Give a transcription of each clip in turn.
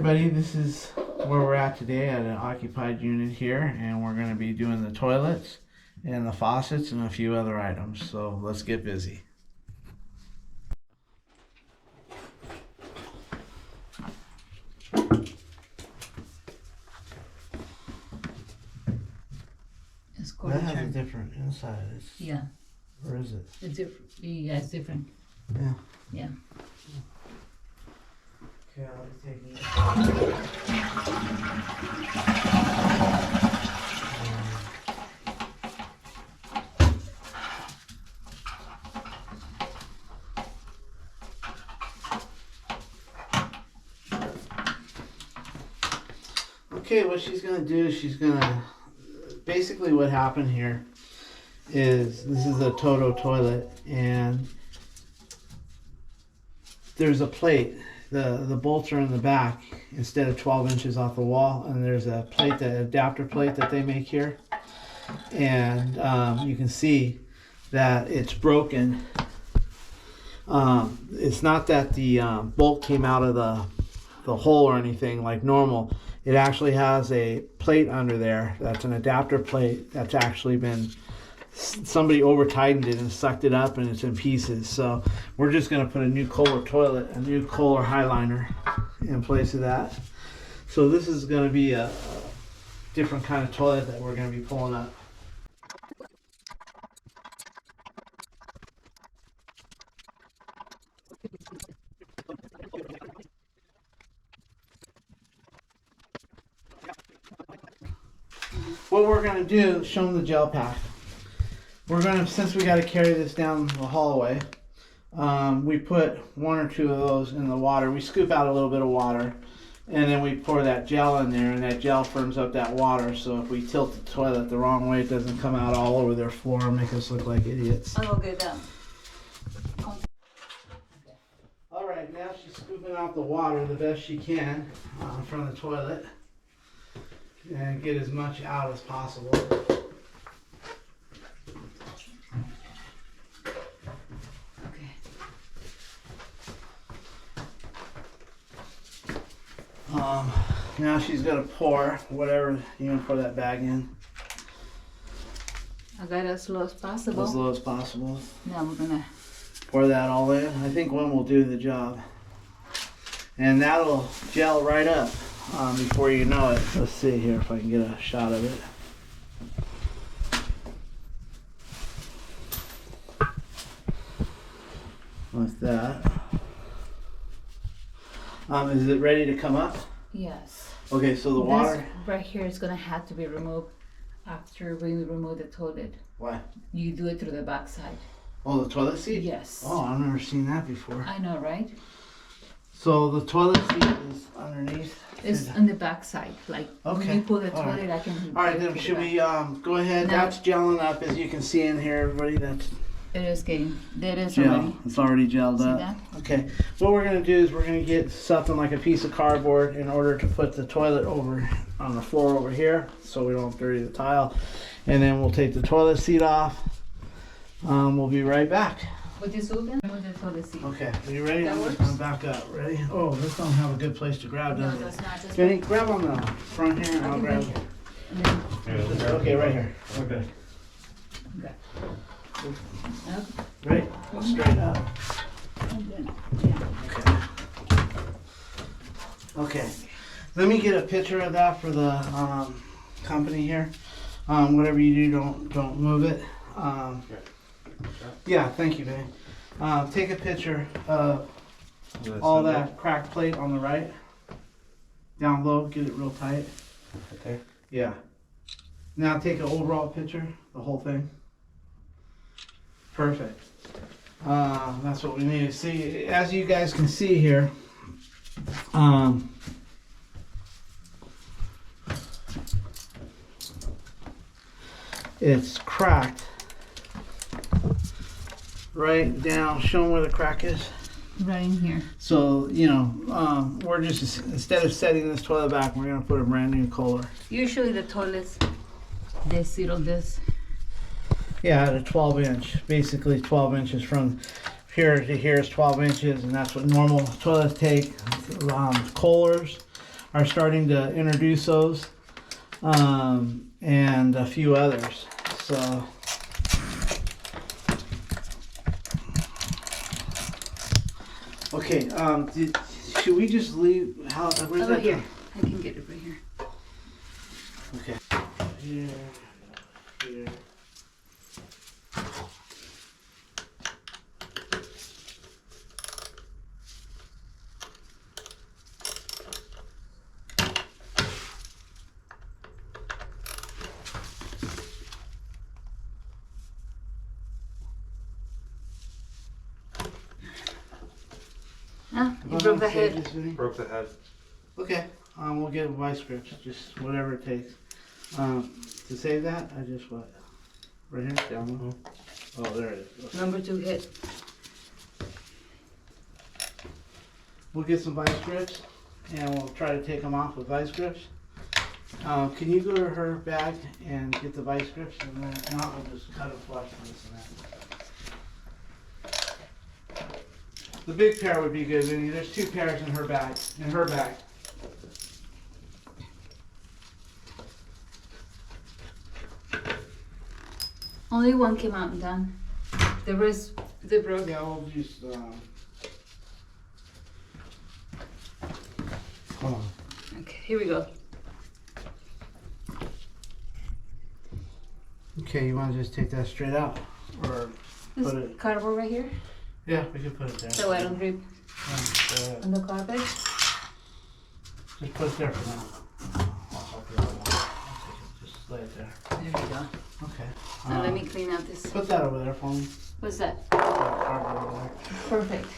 everybody, this is where we're at today at an occupied unit here, and we're going to be doing the toilets and the faucets and a few other items, so let's get busy. That has a different inside. Yeah. Or is it? It's different. Yeah, it's different. Yeah. Yeah. Okay, I'll be taking it. Okay, what she's gonna do is basically what happened here is this is a Toto toilet, and there's a plate. The bolts are in the back instead of 12 inches off the wall, and there's a plate, the adapter plate that they make here, and you can see that it's broken. It's not that the bolt came out of the hole or anything like normal. It actually has a plate under there that's an adapter plate that's actually been, somebody over tightened it and sucked it up, and it's in pieces. So we're just going to put a new Kohler toilet, a new Kohler Highliner in place of that. So this is going to be a different kind of toilet that we're going to be pulling up. What we're going to do is show them the gel pack. We're going to, since we got to carry this down the hallway, we put one or two of those in the water. We scoop out a little bit of water, and then we pour that gel in there, and that gel firms up that water, so if we tilt the toilet the wrong way, it doesn't come out all over their floor and make us look like idiots. I'll get that. Alright, now she's scooping out the water the best she can from the toilet, and get as much out as possible. Now she's going to pour whatever you're going to pour that bag in. I got it as low as possible. As low as possible. Now we're gonna pour that all in. I think one will do the job. And that'll gel right up before you know it. Let's see here if I can get a shot of it. With that. Is it ready to come up? Yes. Okay, so the water. This right here is gonna have to be removed after we remove the toilet. Why? You do it through the back side. Oh, the toilet seat? Yes. Oh, I've never seen that before. I know, right? So the toilet seat is underneath? It's on the back side. Like okay. when you pull the toilet, right. I can. Alright, then should we go ahead? Now, that's gelling up, as you can see in here, everybody. That's it is getting, that is gel. already. It's already gelled See up. that? Okay, what we're going to do is we're going to get something like a piece of cardboard in order to put the toilet over on the floor over here, so we don't dirty the tile. And then we'll take the toilet seat off. We'll be right back. With this open, remove the toilet seat. Okay, are you ready? That I'm works? gonna back up. Ready? Oh, this don't have a good place to grab, No, does that's it? not just. Jenny, grab on the front here and I'll grab it. Okay, right here. Okay. Okay. Up. Right? Straight up. And then, yeah. Okay. Let me get a picture of that for the company here. Whatever you do, don't move it. Yeah, thank you, babe. Take a picture of all that cracked plate on the right. Down low, get it real tight. Right there? Yeah. Now take an overall picture, the whole thing. Perfect. That's what we need to see. As you guys can see here, it's cracked right down. Show them where the crack is. Right in here. So, you know, we're just, instead of setting this toilet back, we're going to put a brand new Kohler. Usually the toilets, they sit on this. Yeah, at a 12 inch, basically 12 inches from here to here is 12 inches, and that's what normal toilets take. Kohlers are starting to introduce those, and a few others. So. Okay, should we just leave, where's Over that? here. I can get it right here. Okay. Here, here. Ah, you broke the head. Broke the head. Okay, we'll get vice grips, just whatever it takes. To save that, I just what? Right here, down low. Oh, there it is. Okay. Number 2 hit. We'll get some vice grips, and we'll try to take them off with vice grips. Can you go to her bag and get the vice grips, and then if not, we'll just cut them flush on this and that. The big pair would be good, Vinny. There's 2 pairs in her bag. Only one came out and done. The rest, they broke. Yeah, we'll just, hold on. Okay, here we go. Okay, you want to just take that straight out? Or This put it, cardboard right here, yeah, we can put it there. so I don't drip Go on the carpet. Just put it there for now. I'll help you out. I'll take it. Just lay it there. There we go. Okay. Now let me clean out this. Put that over there for me. What's that? That cardboard over Perfect. there.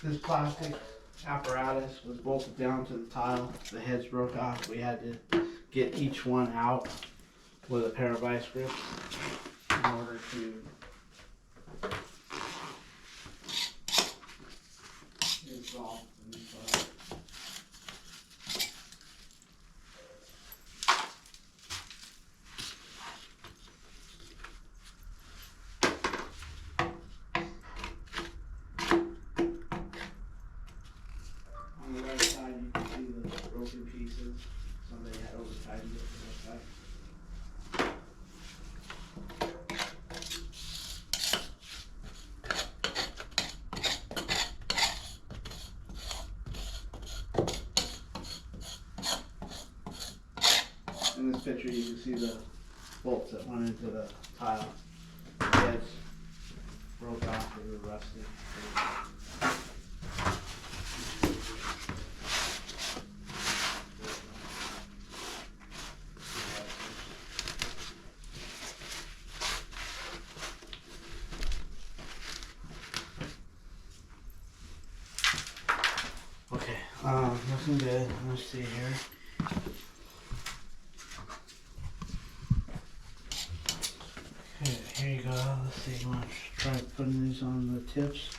This plastic apparatus was bolted down to the tile. The heads broke off. We had to get each one out with a pair of vice grips in order to install the new tile. On the right side, you can see the broken pieces. Somebody had over-tightened it for this side. In this picture, you can see the bolts that went into the tile. The heads broke off, they were rusted. Okay, looking good. Let's see here. Okay, here you go. Let's see. You want to try putting these on the tips?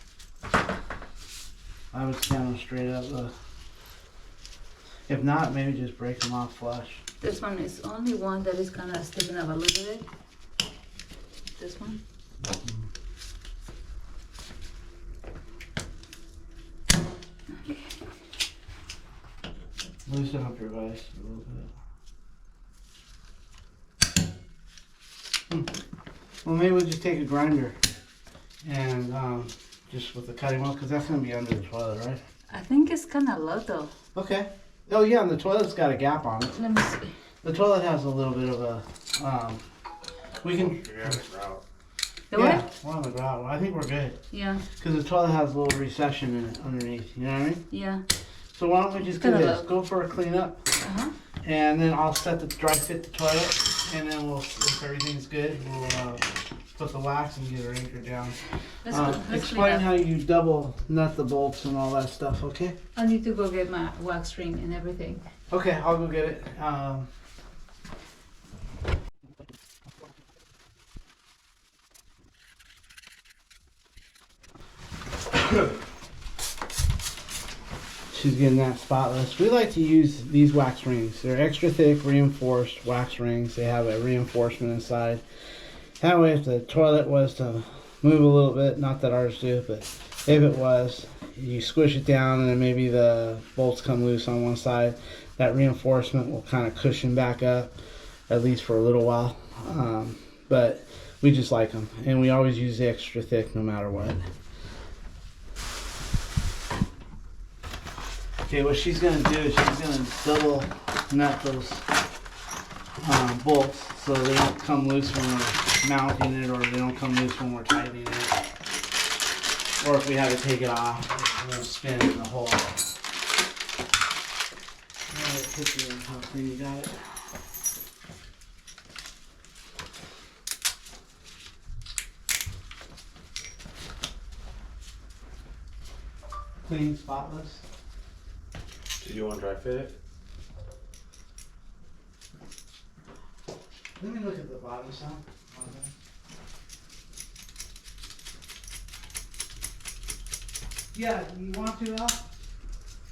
I would stand them straight up. If not, maybe just break them off flush. This one is only one that is kind of sticking up a little bit. This one. Okay. Loosen up your vise a little bit. Well, maybe we'll just take a grinder and just with the cutting wheel, because that's going to be under the toilet, right? I think it's kind of low though. Okay. Oh yeah, and the toilet's got a gap on it. Let me see. The toilet has a little bit of a, we can, You're on the grout. The yeah, what? we're on the ground. I think we're good. Yeah, Because the toilet has a little recession in it underneath, you know what I mean? yeah. So why don't we just do Kinda this? low. Go for a cleanup, Uh-huh. and then I'll set the dry fit the toilet, and then we'll, if everything's good, we'll put the wax and get her anchored down. Let's Explain clean how up. you double nut the bolts and all that stuff, okay? I need to go get my wax ring and everything. Okay, I'll go get it. She's getting that spotless. We like to use these wax rings. They're extra thick, reinforced wax rings. They have a reinforcement inside. That way, if the toilet was to move a little bit, not that ours do, but if it was, you squish it down and then maybe the bolts come loose on one side, that reinforcement will kind of cushion back up, at least for a little while. But we just like them, and we always use the extra thick no matter what. Okay, what she's going to do is she's going to double nut those bolts so they don't come loose when we're mounting it, or they don't come loose when we're tightening it. Or if we have to take it off, it won't spin in the hole. Picture of how clean you got it. Clean, spotless. Do you want to dry fit it? Let me look at the bottom side. Yeah, you want to, Al?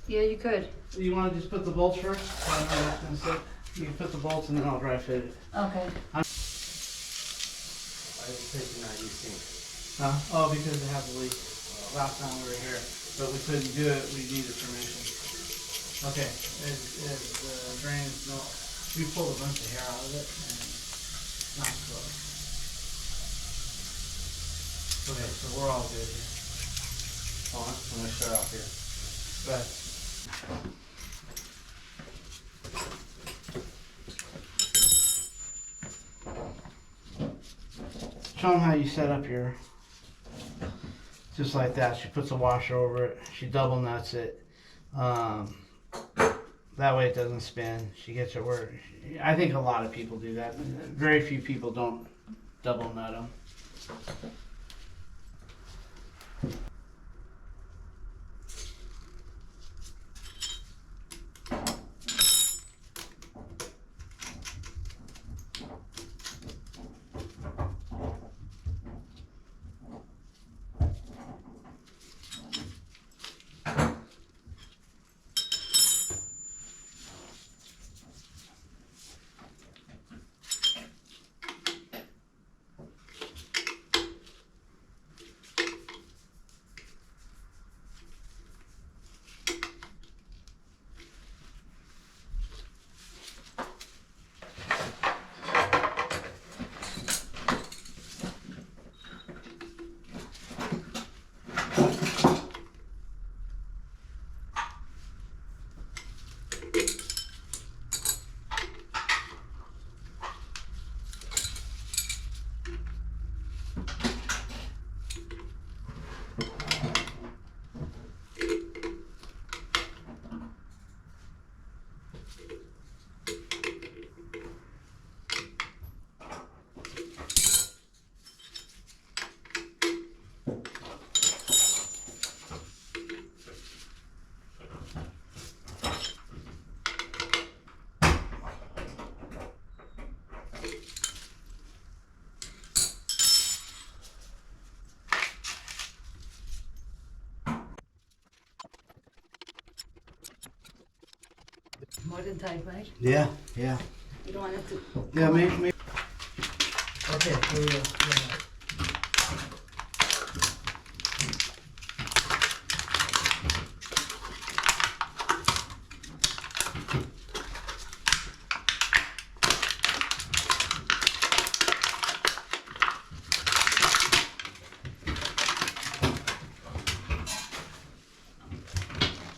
Yeah, you could. You want to just put the bolts first? I don't know what's going to sit. You can put the bolts and then I'll dry fit it. Okay. I was thinking that you think. Oh, because they have the leak. Last time we were here. But we couldn't do it, we needed permission. Okay, as the drain is no, we pulled a bunch of hair out of it and it's not close. Okay, so we're all good here. Hold on, I'm going to shut off here. But show them how you set up your, just like that. She puts a washer over it, she double nuts it. That way it doesn't spin. She gets it where, I think a lot of people do that. Very few people don't double nut them. More than tight, right? Yeah, yeah. You don't want it to. Yeah, maybe. Okay, here we go.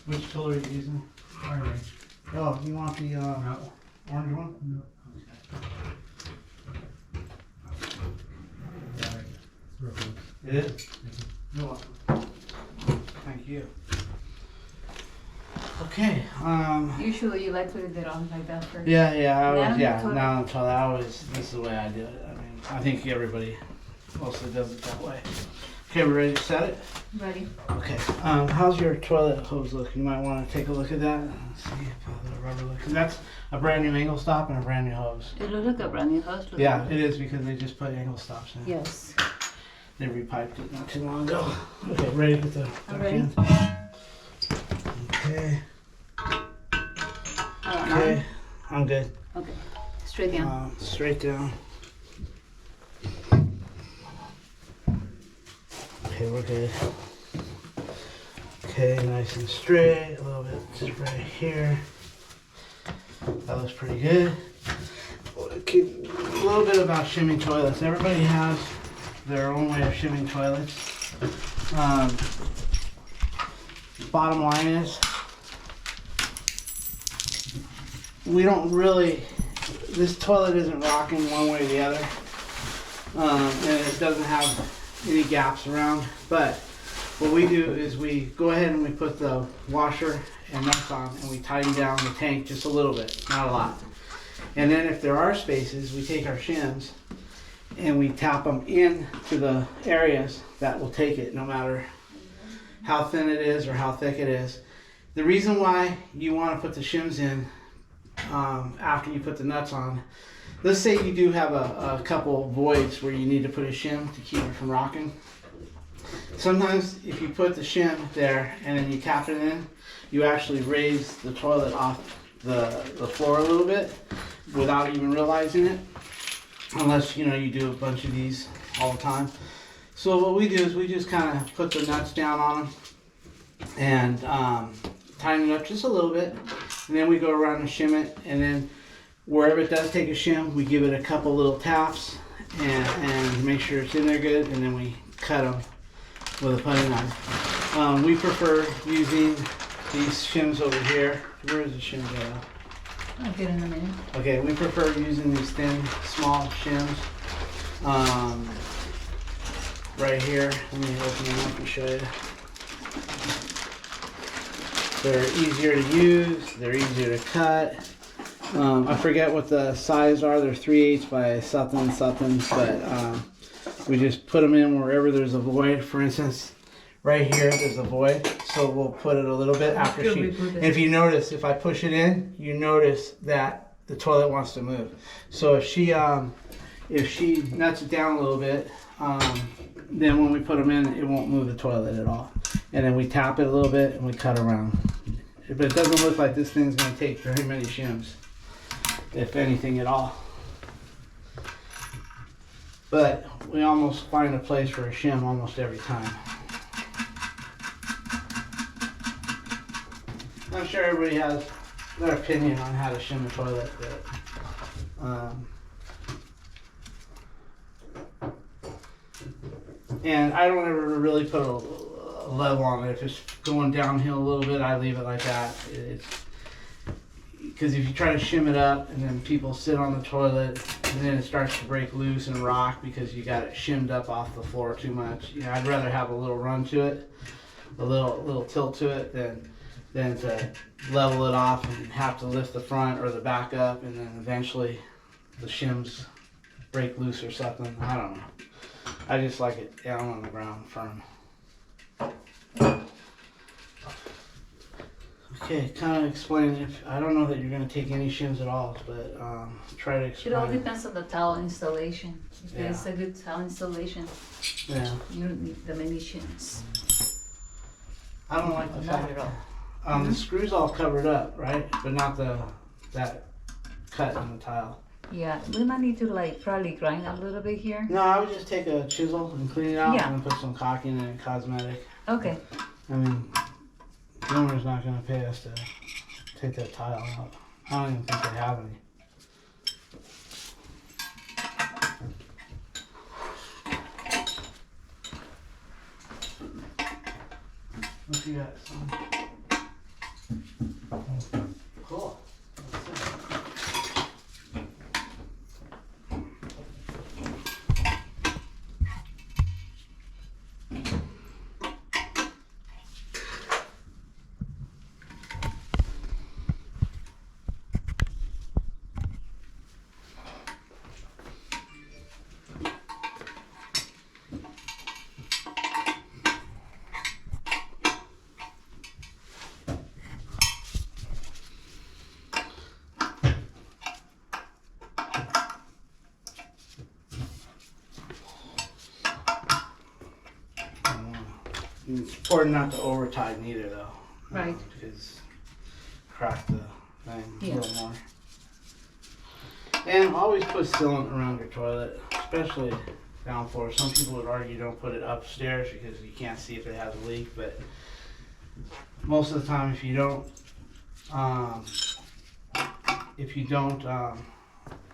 Which color are you using? Orange. Oh, you want the orange one? No. It is? You're welcome. Thank you. Okay. Usually you like to leave it on like that first. Yeah, I always, Now until- now until I always, this is the way I do it. I mean, I think everybody mostly does it that way. Okay, we're ready to set it? Ready? Okay. How's your toilet hose look? You might want to take a look at that. Let's see if the rubber look. 'Cause that's a brand new angle stop and a brand new hose. It looks like a brand new hose. Yeah, it is because they just put angle stops in. Yes. They repiped it not too long ago. Okay, ready to put the I'm back ready. in? Okay. Okay. I'm good. Okay. Straight down. Straight down. Okay, we're good. Okay, nice and straight. A little bit just right here. That looks pretty good. Okay, a little bit about shimming toilets. Everybody has their own way of shimming toilets. Bottom line is, we don't really, this toilet isn't rocking one way or the other. And it doesn't have any gaps around, but what we do is we go ahead and we put the washer and nuts on and we tighten down the tank just a little bit, not a lot. And then if there are spaces, we take our shims and we tap them into the areas that will take it, no matter how thin it is or how thick it is. The reason why you want to put the shims in after you put the nuts on, let's say you do have a couple voids where you need to put a shim to keep it from rocking. Sometimes if you put the shim there and then you tap it in, you actually raise the toilet off the floor a little bit without even realizing it, unless you do a bunch of these all the time. So what we do is we just kind of put the nuts down on them and tighten it up just a little bit, and then we go around and shim it, and then wherever it does take a shim, we give it a couple little taps and make sure it's in there good, and then we cut them with a putty knife. We prefer using these shims over here. Where is the shim at? I'll get in a minute. Okay, we prefer using these thin, small shims. Right here, let me open them up and show you. They're easier to use, they're easier to cut. I forget what the size are, they're 3/8 by something, but we just put them in wherever there's a void. For instance, right here there's a void, so we'll put it a little bit after she. And if you notice, if I push it in, you notice that the toilet wants to move. So if she nuts it down a little bit, then when we put them in, it won't move the toilet at all. And then we tap it a little bit and we cut around. But it doesn't look like this thing's going to take very many shims, if anything at all. But we almost find a place for a shim almost every time. I'm sure everybody has their opinion on how to shim a toilet, but and I don't ever really put a level on it. If it's going downhill a little bit, I leave it like that. It's because if you try to shim it up and then people sit on the toilet and then it starts to break loose and rock because you got it shimmed up off the floor too much. I'd rather have a little run to it, a little tilt to it than to level it off and have to lift the front or the back up and then eventually the shims break loose or something. I don't know. I just like it down on the ground firm. Okay, kind of explain if I don't know that you're going to take any shims at all, but try to explain. It all depends on the towel installation. If Yeah. it's a good towel installation, Yeah, you don't need the many shims. I don't like the Not fact at all. the screw's all covered up, right? But not that cut in the tile. Yeah, we might need to probably grind a little bit here. No, I would just take a chisel and clean it out Yeah. and then put some caulking and cosmetic. Okay. I mean, the owner's not going to pay us to take that tile out. I don't even think they have any. What you got, son? Cool. Important not to over tighten either though. Right. Because crack the thing Yeah. a little more. And always put sealant around your toilet, especially down floor. Some people would argue don't put it upstairs because you can't see if it has a leak, but most of the time if you don't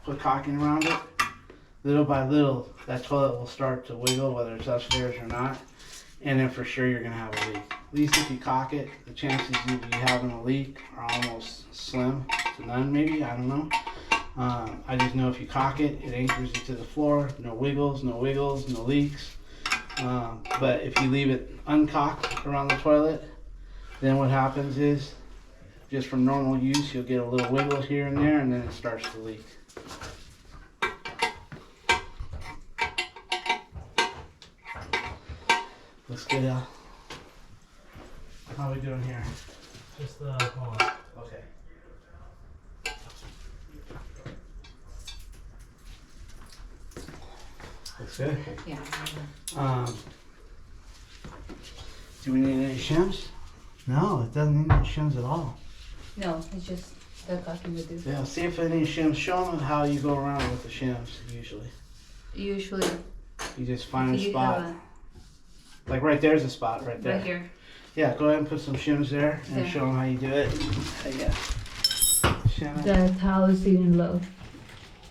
put caulking around it, little by little that toilet will start to wiggle, whether it's upstairs or not, and then for sure you're going to have a leak. At least if you caulk it, the chances of you having a leak are almost slim to none, maybe, I don't know. I just know if you caulk it, it anchors it to the floor, no wiggles, no leaks. But if you leave it uncaulked around the toilet, then what happens is, just from normal use, you'll get a little wiggle here and there, and then it starts to leak. Let's get out. How are we doing here? Just hold on. Okay. Looks good. Yeah. Do we need any shims? No, it doesn't need any shims at all. No, it's just the caulking would do. Yeah, see if any shims. Show them how you go around with the shims. Usually, Usually, you just find a you spot. have Like right there's a spot right a, there. right here. Yeah, go ahead and put some shims there and There. show them how you do it. Yeah. Shim it. The towel is even low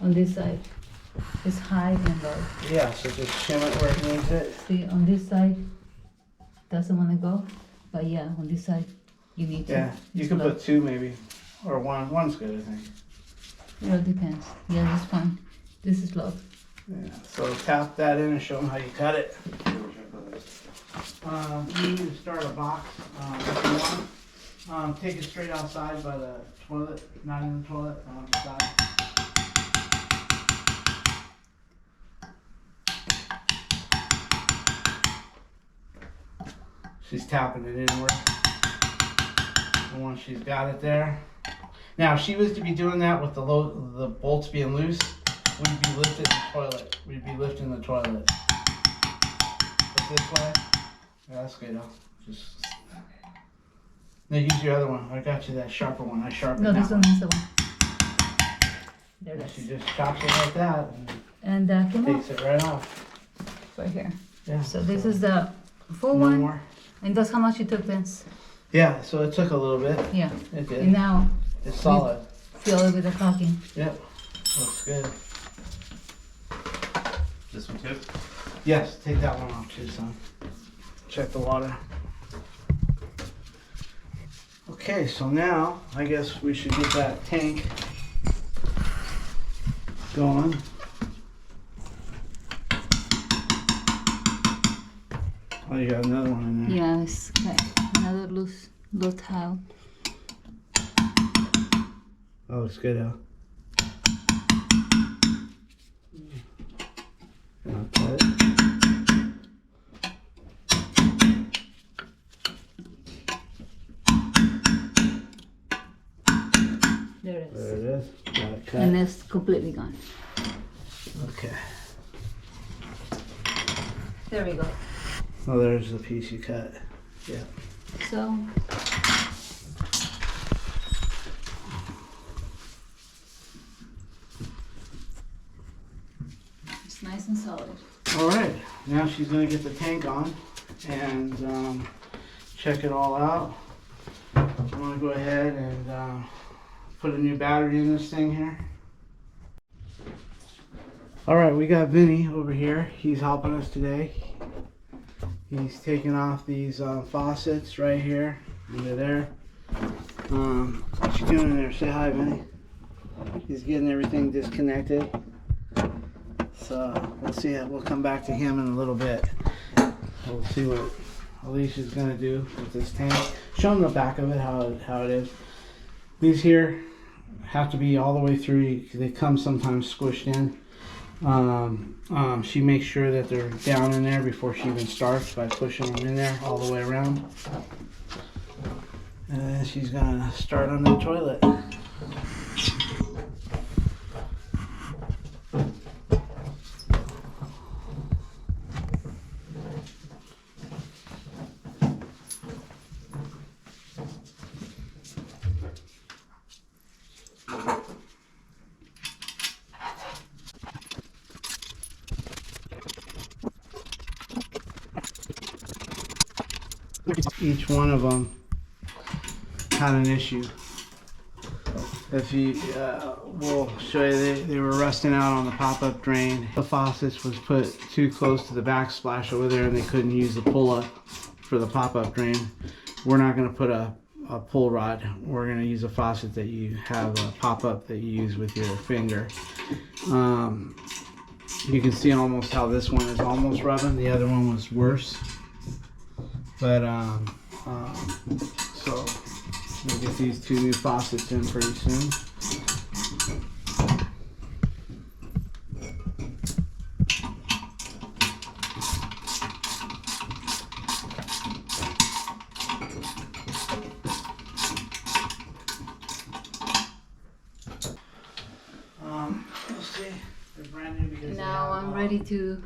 on this side. It's high and low. Yeah, so just shim it where it needs it. See, on this side, doesn't want to go, but yeah, on this side, you need to. Yeah, you It's can low. put two maybe, or one. One's good, I think. It all depends. Yeah, this one. This is low. Yeah. So tap that in and show them how you cut it. You need to start a box if you want. Take it straight outside by the toilet, not in the toilet, on the side. She's tapping it inward. And once she's got it there. Now, if she was to be doing that with the bolts being loose, we'd be lifting the toilet. We'd be lifting the toilet. But this way, yeah, that's good. Just now use your other one. I got you that sharper one. I sharpened No, that this one is the one. There Yeah, it she is. just chops it like that And and came takes off it right off. right here. Yeah. So this is the full No one. more. And that's how much you took, Vince. Yeah, so it took a little bit. Yeah. It And did. now It's solid. fill it with the caulking. Yep. Looks good. This one too? Yes, take that one off too, son. Check the water. Okay, so now I guess we should get that tank going. Oh, you got another one in there. Yes. Okay. Another loose towel. Oh, it's good out. Okay. There it There is. it is. Got it cut. And it's completely gone. Okay. There we go. Oh, there's the piece you cut. Yeah. So it's nice and solid. All right. Now she's gonna get the tank on and check it all out. I'm gonna go ahead and put a new battery in this thing here. All right, we got Vinny over here. He's helping us today. He's taking off these faucets right here into there. What you doing in there? Say hi, Vinny. He's getting everything disconnected. So we'll see. We'll come back to him in a little bit. We'll see what Alicia's gonna do with this tank. Show him the back of it, how it is. These here have to be all the way through. They come sometimes squished in. She makes sure that they're down in there before she even starts by pushing them in there all the way around. And then she's gonna start on the toilet. Each one of them had an issue. If you, we'll show you, they were rusting out on the pop-up drain. The faucets was put too close to the backsplash over there and they couldn't use the pull-up for the pop-up drain. We're not going to put a pull rod. We're going to use a faucet that you have a pop-up that you use with your finger. You can see almost how this one is almost rubbing. The other one was worse. But, so we'll get these two new faucets in pretty soon. We'll see. They're brand new because Now I'm ready to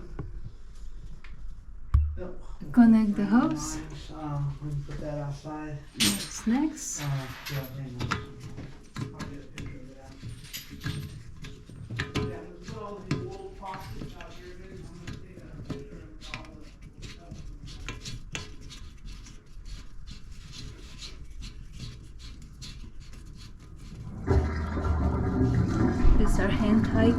Yep. connect the hose. We can put that outside. What's next? Yeah, hang on. I'll get a picture of that. Yeah, there's all these little faucets out here, dude. I'm gonna take a picture of all the stuff. These are hand tight.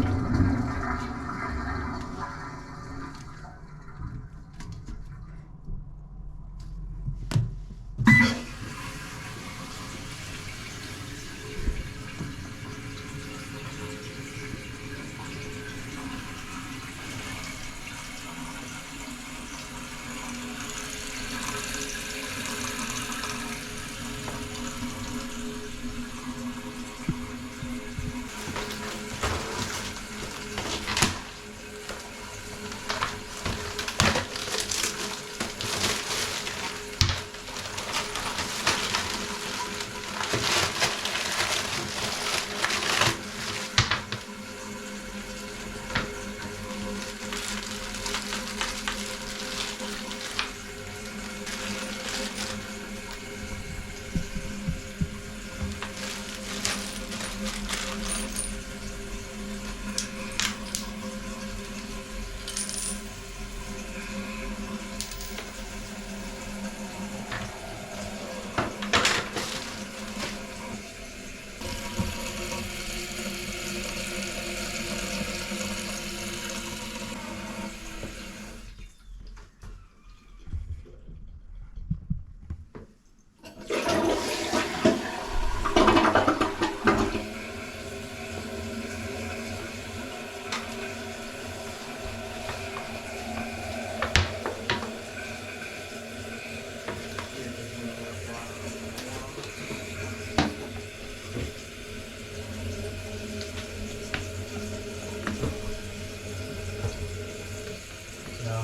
No,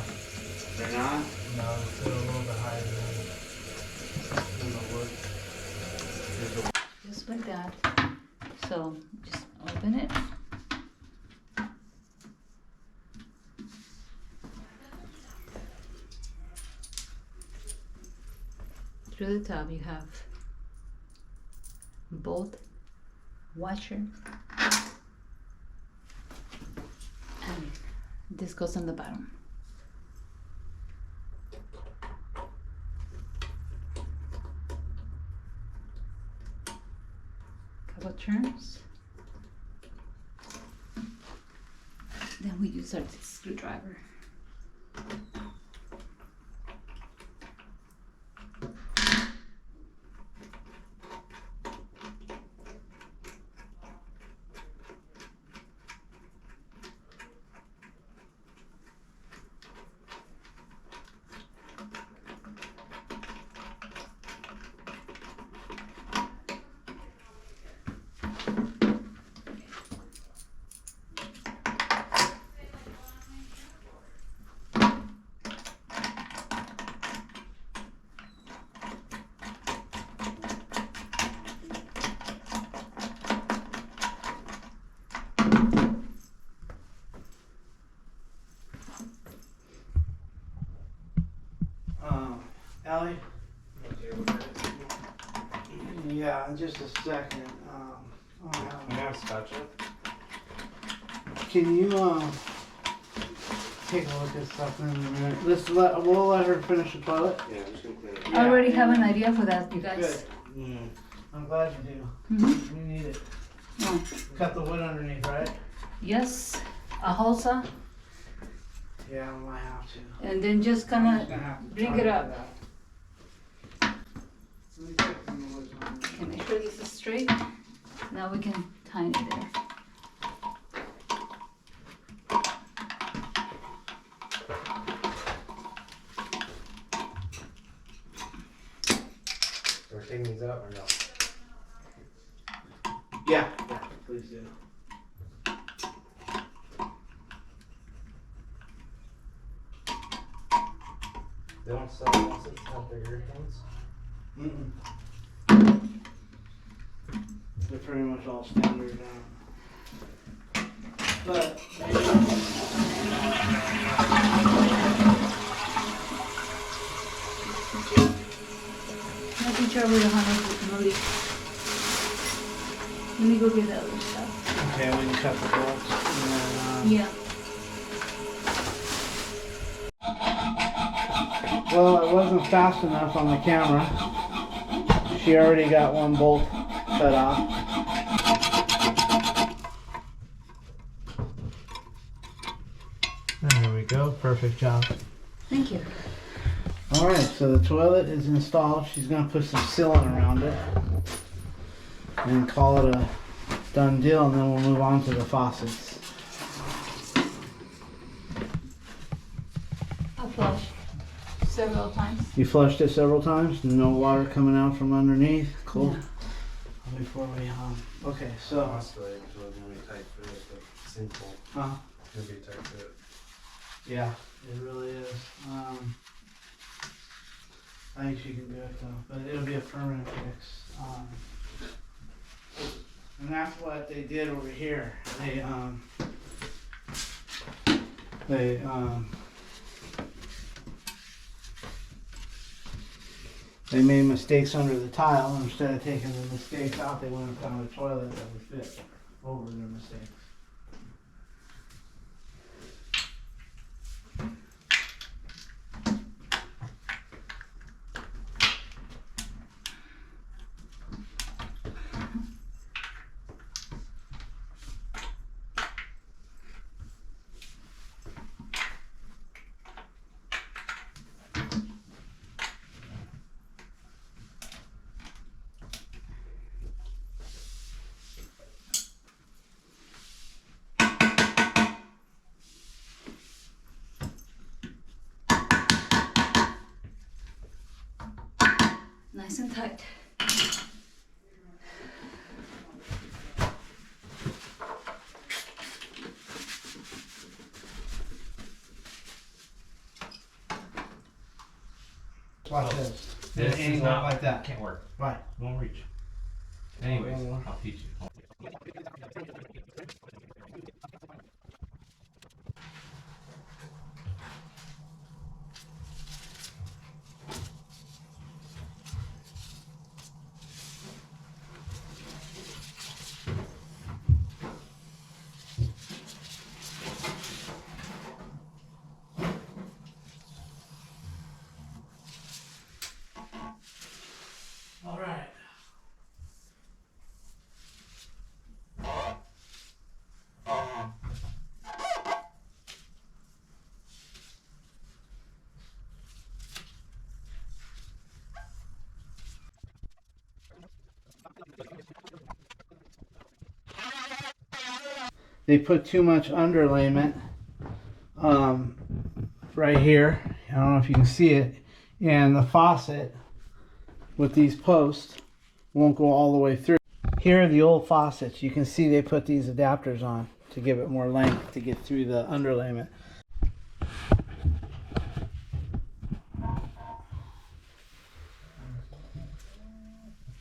They're not? no, it's still a little bit higher than the wood. Just like that. So just open it. Through the top you have bolt washer, and this goes on the bottom. Couple turns. Then we use our screwdriver. Allie? Yeah, in just a second. You have scotch it? Can you take a look at stuff in a minute. We'll let her finish the toilet. Yeah, I'm just gonna clean it. I already have an idea for that, you guys. Good. I'm glad you do. Mhm. We need it. Oh. Cut the wood underneath, right? Yes, a halsa, Yeah, I might have to. and then just I'm gonna just gonna have to bring try it to up. do that. Let me check some of the wood on it. Okay, make sure this is straight. Now we can tie it there. So we're taking these out or no? Yeah, please do. They don't sell faucets out bigger things? They're pretty much all standard now. But Making sure we don't have no leak. Let me go get the other stuff. okay, we can cut the bolts. And then, Yeah. well, it wasn't fast enough on the camera. She already got one bolt cut off. There we go. Perfect job. Thank you. All right, so the toilet is installed. She's gonna put some sealant around it and call it a done deal, and then we'll move on to the faucets. I flushed several times. You flushed it several times. No water coming out from underneath. Cool. Yeah. Before we okay, so Honestly, it was gonna be tight for it, but simple. huh? It's gonna be tight for it. Yeah, it really is. I think she can do it though, but it'll be a permanent fix. And that's what they did over here. They made mistakes under the tile. Instead of taking the mistakes out, they went and found a toilet that would fit over their mistakes. Nice and tight. Watch this. This Hang is up not like that. Can't work. Why? Won't reach. Anyways, I'll teach you. All right. They put too much underlayment right here. I don't know if you can see it. And the faucet with these posts won't go all the way through. Here are the old faucets. You can see they put these adapters on to give it more length to get through the underlayment.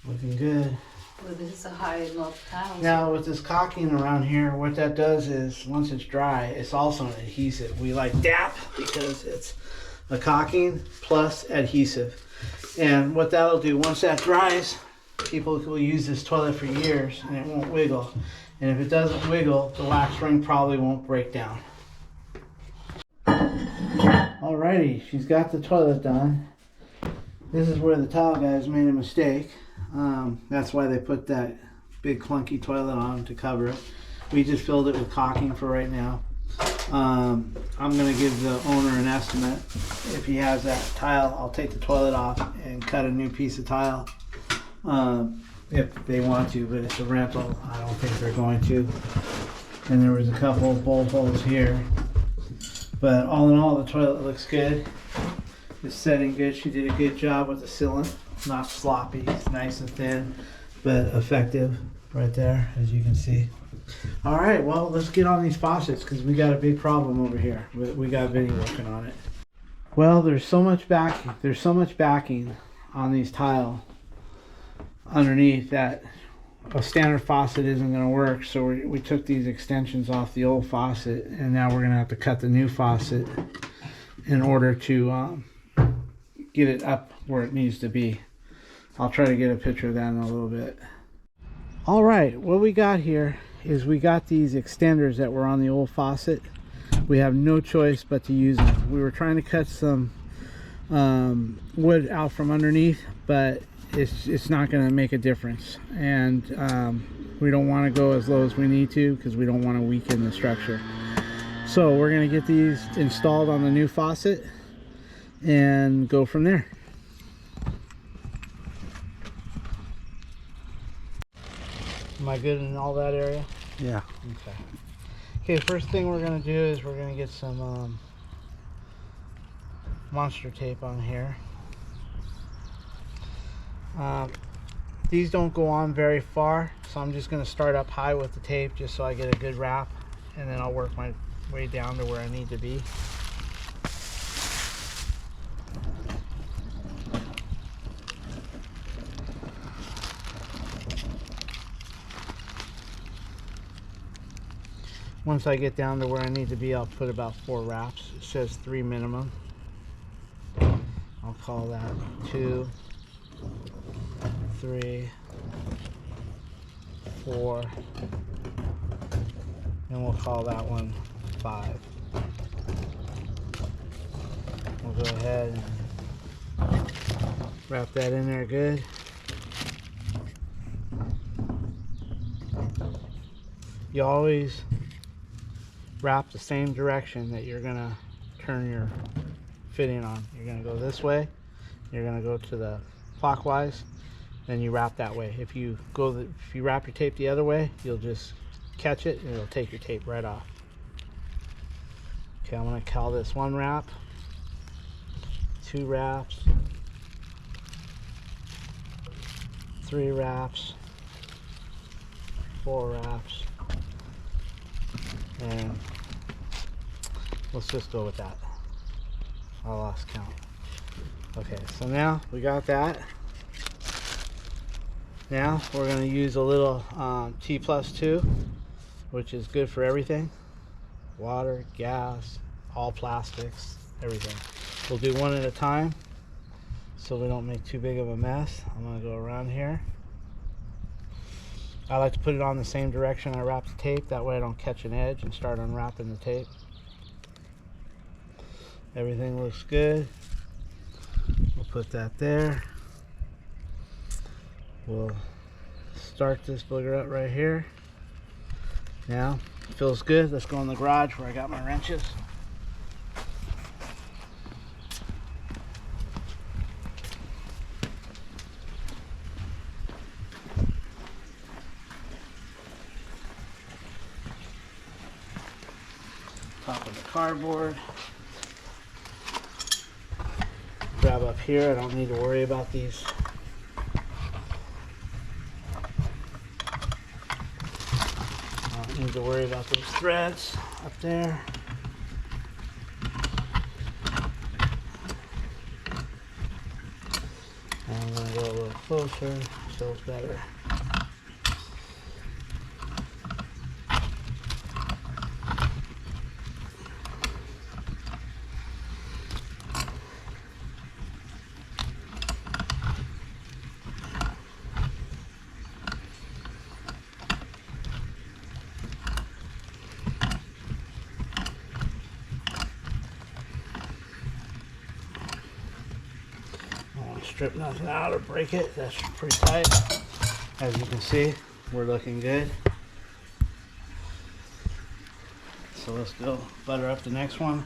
Looking good. Well, this is a high loft tile. Now with this caulking around here, what that does is once it's dry, it's also an adhesive. We like DAP because it's a caulking plus adhesive. And what that'll do, once that dries, people will use this toilet for years and it won't wiggle. And if it doesn't wiggle, the wax ring probably won't break down. Alrighty, she's got the toilet done. This is where the tile guys made a mistake. That's why they put that big clunky toilet on to cover it. We just filled it with caulking for right now. I'm gonna give the owner an estimate. If he has that tile, I'll take the toilet off and cut a new piece of tile. If they want to, but it's a rental. I don't think they're going to. And there was a couple of bolt holes here. But all in all, the toilet looks good. It's setting good. She did a good job with the sealant. Not sloppy. It's nice and thin, but effective right there, as you can see. All right, well, let's get on these faucets because we got a big problem over here. We got Vinny working on it. Well, there's so much backing. There's so much backing on these tile underneath that a standard faucet isn't going to work. So we took these extensions off the old faucet, and now we're going to have to cut the new faucet in order to get it up where it needs to be. I'll try to get a picture of that in a little bit. All right, what we got here is we got these extenders that were on the old faucet. We have no choice but to use them. We were trying to cut some wood out from underneath, but it's not going to make a difference, and we don't want to go as low as we need to because we don't want to weaken the structure. So we're going to get these installed on the new faucet and go from there. Am I good in all that area? Yeah. Okay. Okay, first thing we're going to do is we're going to get some monster tape on here. These don't go on very far, so I'm just going to start up high with the tape just so I get a good wrap, and then I'll work my way down to where I need to be. Once I get down to where I need to be, I'll put about 4 wraps. It says 3 minimum. I'll call that 2, 3, 4, and we'll call that one 5. We'll go ahead and wrap that in there good. You always wrap the same direction that you're gonna turn your fitting on. You're gonna go this way, you're gonna go to the clockwise, then you wrap that way. If you wrap your tape the other way, you'll just catch it and it'll take your tape right off. Okay, I'm gonna call this 1 wrap, 2 wraps, 3 wraps, 4 wraps, and let's just go with that. I lost count. Okay, so now we got that. Now we're going to use a little T+2, which is good for everything. Water, gas, all plastics, everything. We'll do one at a time so we don't make too big of a mess. I'm going to go around here. I like to put it on the same direction I wrap the tape. That way I don't catch an edge and start unwrapping the tape. Everything looks good. We'll put that there. We'll start this booger up right here. Now, it feels good. Let's go in the garage where I got my wrenches. Top of the cardboard. Grab up here. I don't need to worry about these. I don't need to worry about those threads up there. And I'm going to go a little closer so it's better. strip nothing out or break it. That's pretty tight. As you can see, we're looking good. So let's go butter up the next one.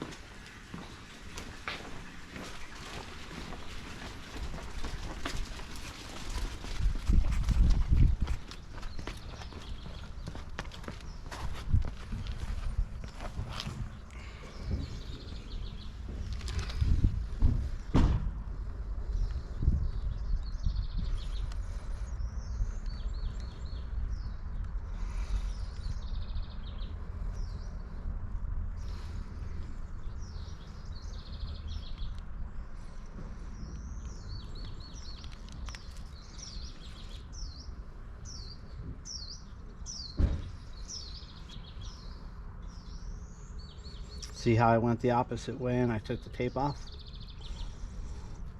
See how I went the opposite way and I took the tape off?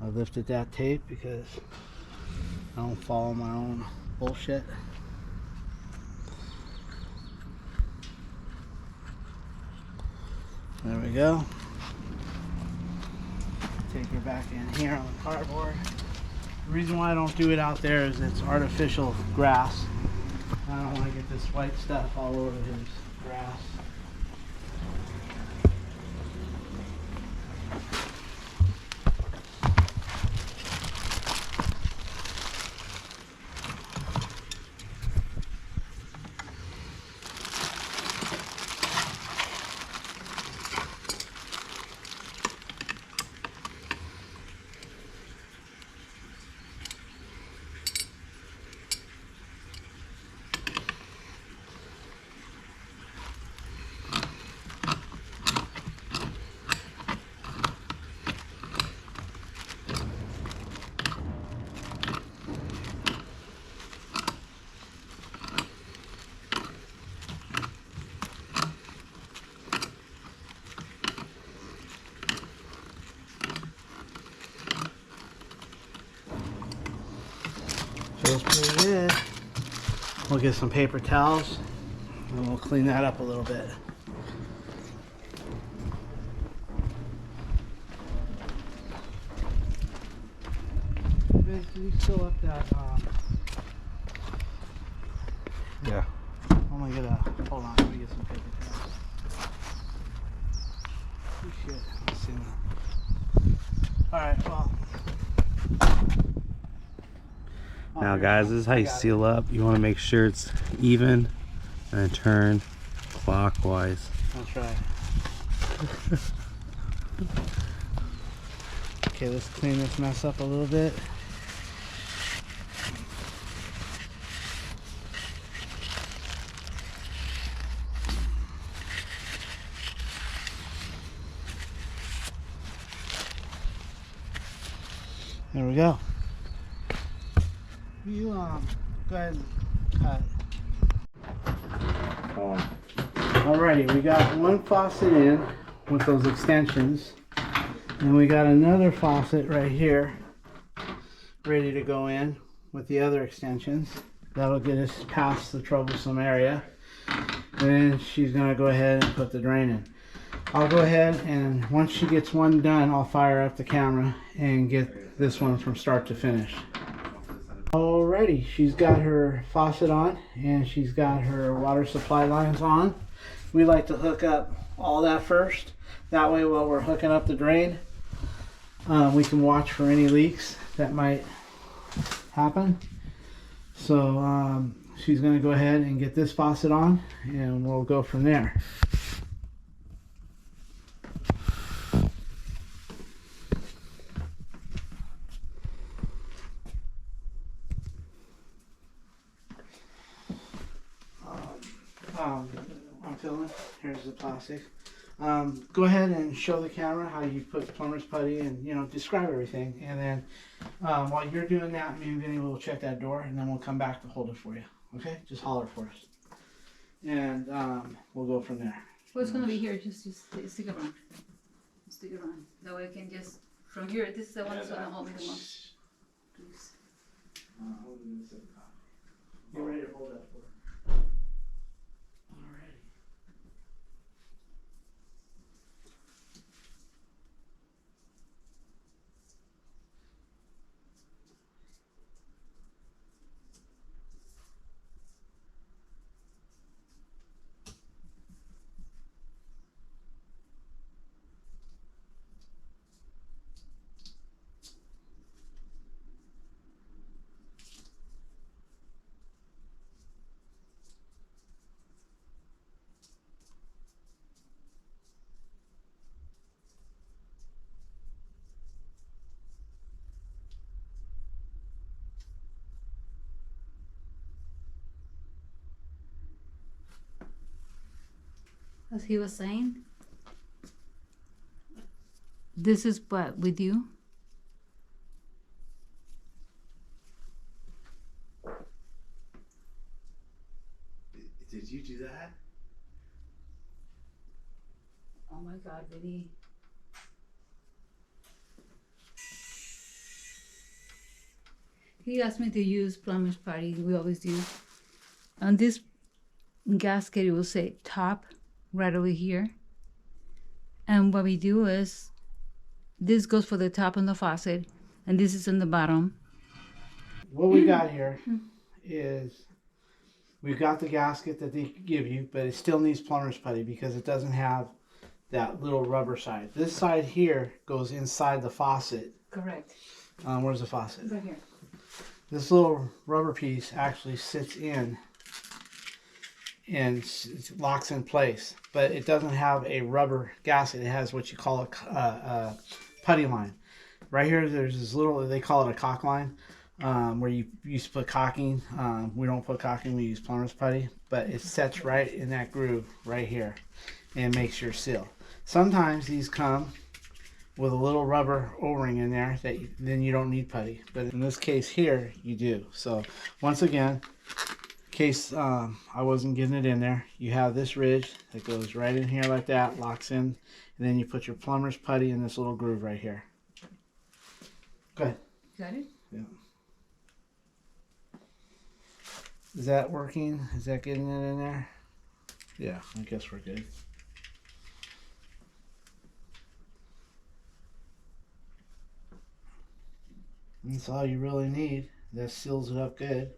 I lifted that tape because I don't follow my own bullshit. There we go. Take it back in here on the cardboard. The reason why I don't do it out there is it's artificial grass. I don't want to get this white stuff all over his grass. Feels pretty good. We'll get some paper towels and we'll clean that up a little bit. Vince, can you fill up that? Yeah. I'm gonna get a. Hold on, let me get some paper towels. Oh shit, let's see that. Alright, well. Now guys, this is how you seal up. You want to make sure it's even and then turn clockwise. That's right. Okay, let's clean this mess up a little bit. There we go. You go ahead and cut. Alrighty, we got one faucet in with those extensions, and we got another faucet right here ready to go in with the other extensions. That'll get us past the troublesome area. And then she's gonna go ahead and put the drain in. I'll go ahead and once she gets one done, I'll fire up the camera and get this one from start to finish. Alrighty, she's got her faucet on and she's got her water supply lines on. We like to hook up all that first. That way while we're hooking up the drain, we can watch for any leaks that might happen. So she's going to go ahead and get this faucet on and we'll go from there. I'm filling. Here's the plastic. Go ahead and show the camera how you put plumber's putty and describe everything. And then while you're doing that, me and Vinny will check that door and then we'll come back to hold it for you. Okay? Just holler for us. And we'll go from there. Well, it's gonna be here. Just stick around. Stick around. That way I can just from here. This is the one that's gonna hold me the most. Please. Get ready to hold that for. Alrighty. as he was saying, this is what we do. Did you do that? Oh my God, Vinny. He asked me to use plumber's putty. We always do. On this gasket, it will say top right over here. And what we do is, this goes for the top on the faucet, and this is in the bottom. What we got here is we've got the gasket that they give you, but it still needs plumber's putty because it doesn't have that little rubber side. This side here goes inside the faucet. Correct. Where's the faucet? Right here. This little rubber piece actually sits in and it locks in place, but it doesn't have a rubber gasket. It has what you call a putty line. Right here, there's this little, they call it a cock line, where you used to put caulking. We don't put caulking, we use plumber's putty, but it sets right in that groove right here and makes your seal. Sometimes these come with a little rubber O-ring in there that then you don't need putty, but in this case here you do. So once again, in case I wasn't getting it in there, you have this ridge that goes right in here like that, locks in, and then you put your plumber's putty in this little groove right here. Go ahead. Got it? Yeah. Is that working? Is that getting it in there? Yeah, I guess we're good. That's all you really need. That seals it up good.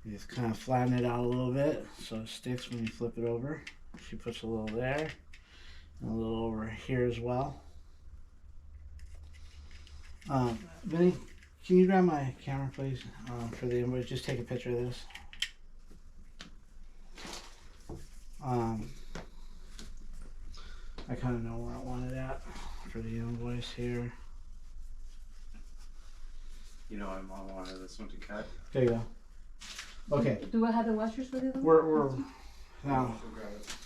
You just kind of flatten it out a little bit so it sticks when you flip it over. She puts a little there and a little over here as well. Vinny, can you grab my camera please for the invoice? Just take a picture of this. I kind of know where I want it at for the invoice here. You know, I wanted this one to cut. There you go. Okay, Do I have the washers with it? Though? we're now.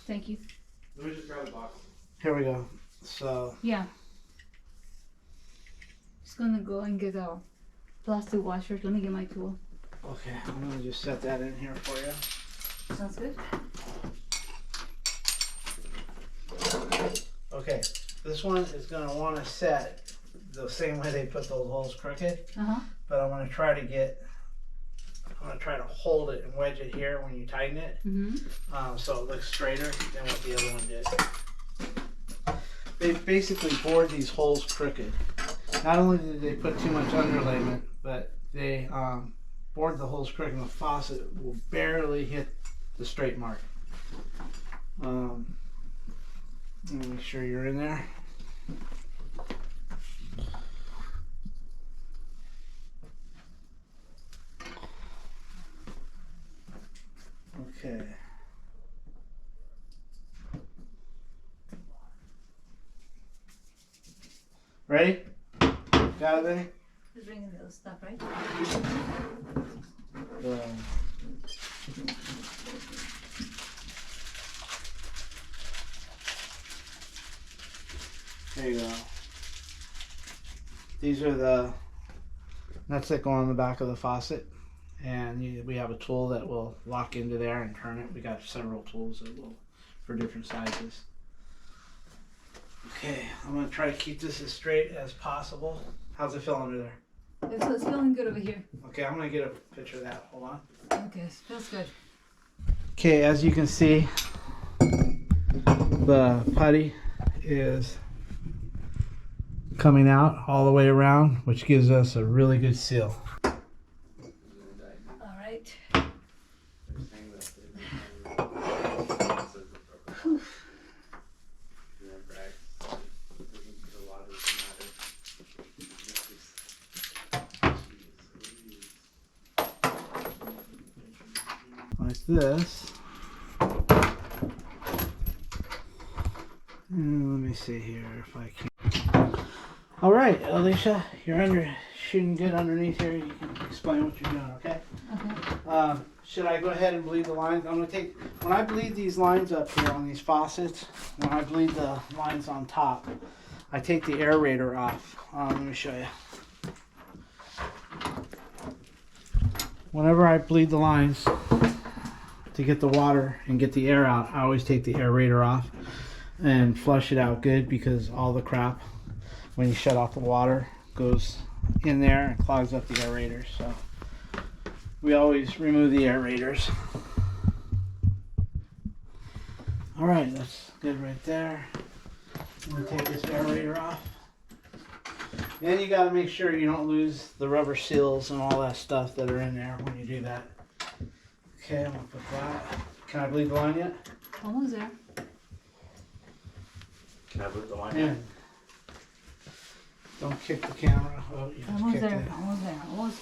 Thank you. Let me just grab the box. Here we go. So Yeah. Just gonna go and get our plastic washers. Let me get my tool. okay, I'm gonna just set that in here for you. Sounds good. Okay, this one is gonna want to set the same way they put those holes crooked, but I'm gonna try to hold it and wedge it here when you tighten it, so it looks straighter than what the other one did. They basically bored these holes crooked. Not only did they put too much underlayment, but they bored the holes crooked, and the faucet will barely hit the straight mark. Make sure you're in there. Okay. Ready? Got it, Benny? Just bring in the stuff, right? There you go. These are the nuts that go on the back of the faucet, and we have a tool that will lock into there and turn it. We got several tools that will for different sizes. Okay, I'm gonna try to keep this as straight as possible. How's it feel under there? It's feeling good over here. Okay, I'm gonna get a picture of that. Hold on. Okay, it feels good. Okay, as you can see, the putty is coming out all the way around, which gives us a really good seal. All right. Like this. And let me see here if I can. All right, Alicia, you're shooting good underneath here. You can explain what you're doing, okay? Okay. should I go ahead and bleed the lines? I'm gonna take, when I bleed these lines up here on these faucets, when I bleed the lines on top, I take the aerator off. Let me show you. Whenever I bleed the lines to get the water and get the air out, I always take the aerator off and flush it out good, because all the crap, when you shut off the water, goes in there and clogs up the aerators. So we always remove the aerators. All right, that's good right there. I'm gonna take this aerator off. Then you gotta make sure you don't lose the rubber seals and all that stuff that are in there when you do that. Okay, I'm gonna put that. Can I bleed the line yet? Almost there. Can I move the line? Yeah. Don't kick the camera. Oh, you just Almost kicked there. it. Almost there. Almost.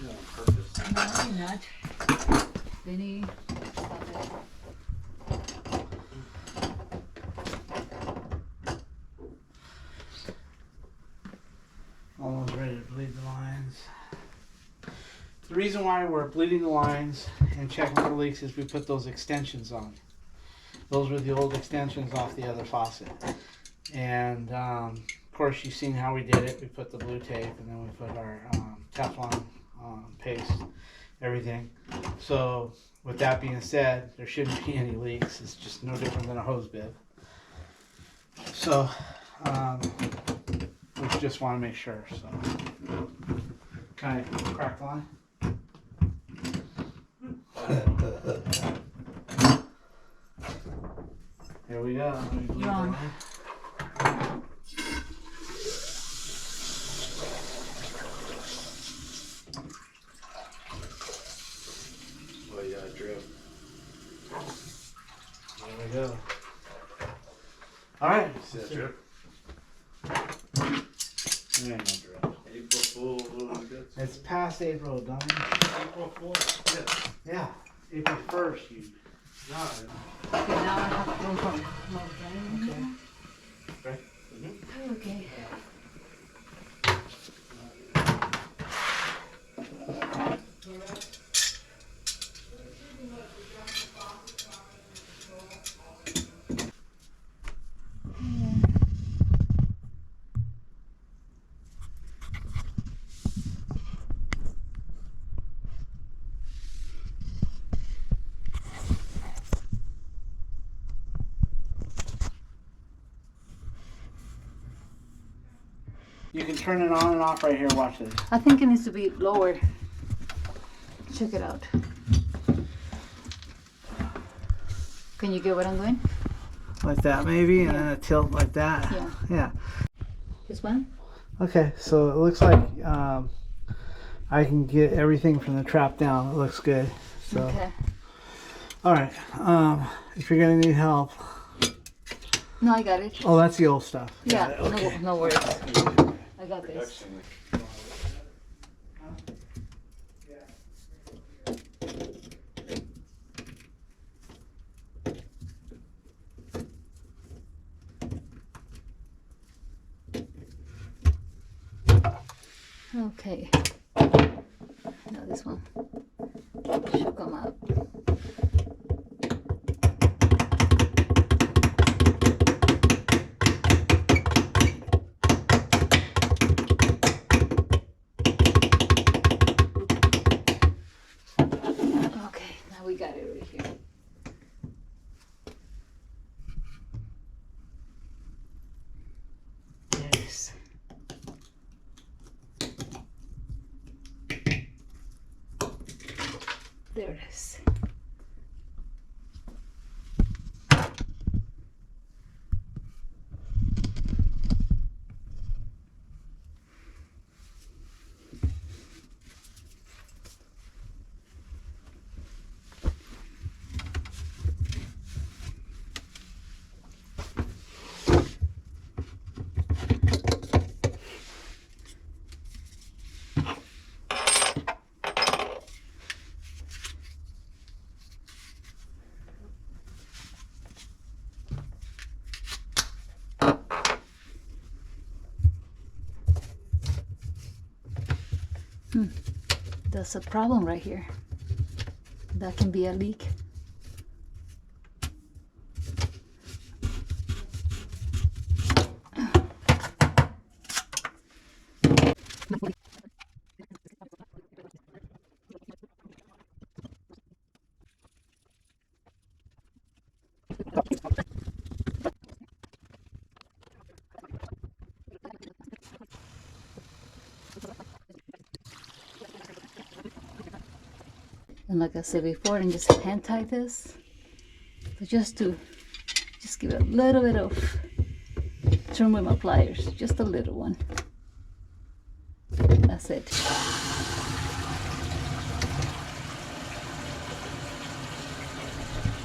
Yeah, purpose. No, you're not. Benny, stop it. Almost ready to bleed the lines. The reason why we're bleeding the lines and checking for leaks is we put those extensions on. Those were the old extensions off the other faucet. And of course you've seen how we did it. We put the blue tape and then we put our Teflon paste, everything. So with that being said, there shouldn't be any leaks. It's just no different than a hose bib. So we just want to make sure. So can I crack the line? Here we go. Let me bleed the You're on. line. Oh yeah, drip. There we go. All right. See that drip? There ain't no drip. April Fool, what was it? It's past April, dummy. April Fool? Yeah. Yeah, April 1st. You. Okay, now I have to go from. Okay. Okay. You can turn it on and off right here. Watch this. I think it needs to be lower. Check it out. Can you get what I'm doing? Like that, maybe, and Yeah. then a tilt like that. Yeah. Yeah. This one? Okay, so it looks like I can get everything from the trap down. It looks good. So, Okay. all right. If you're gonna need help, No, I got it. oh, that's the old stuff. Yeah, Got it, okay. no worries. I got this. Okay. Now this one should come out. Okay, now we got it right here. There it is. There it is. That's a problem right here. That can be a leak. And like I said before, and just hand tie this. So just give it a little bit of turn with my pliers, just a little one. That's it.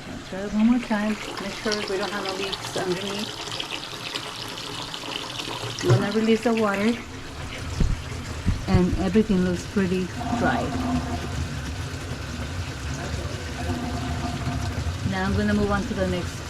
I'll try it one more time. Make sure we don't have no leaks underneath. You want to release the water, and everything looks pretty dry. Now I'm going to move on to the next.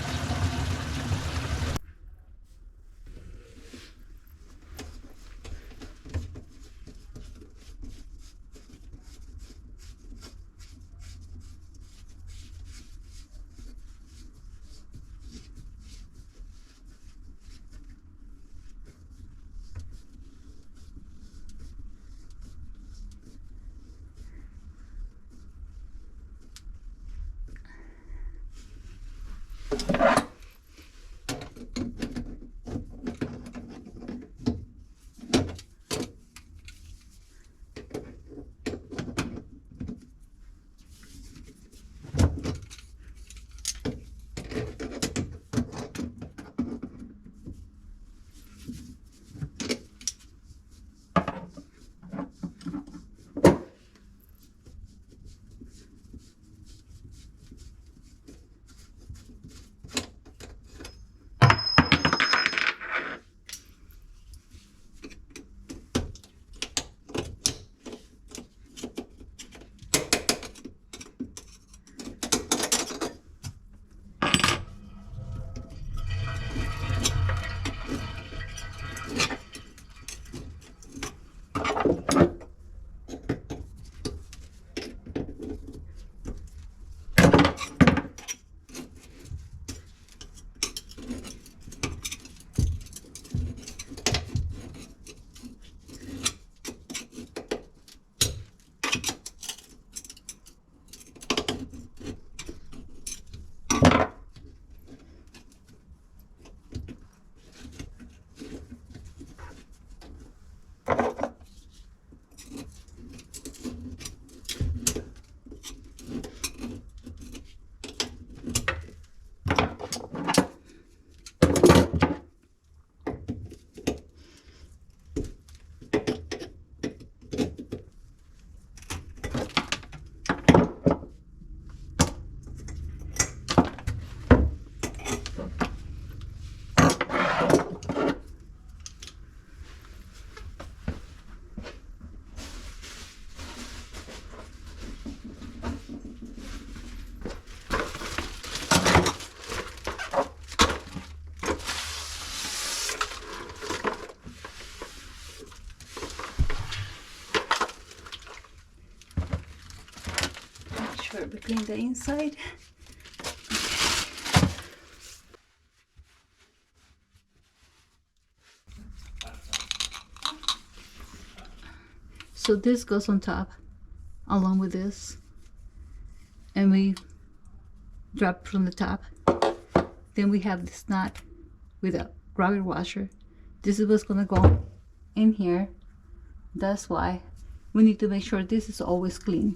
Sure we clean the inside. So this goes on top along with this, and we drop from the top. Then we have this knot with a rubber washer. This is what's gonna go in here. That's why we need to make sure this is always clean.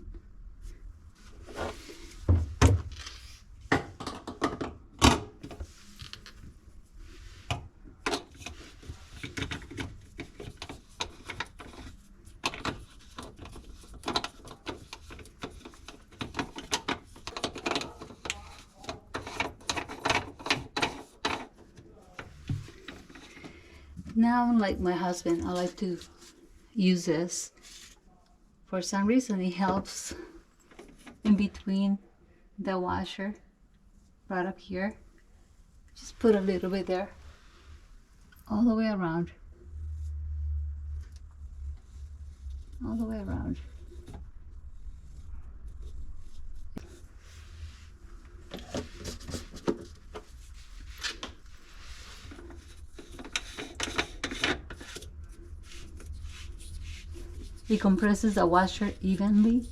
Now, like my husband, I like to use this. For some reason, it helps in between the washer, right up here. Just put a little bit there, all the way around. All the way around. It compresses the washer evenly.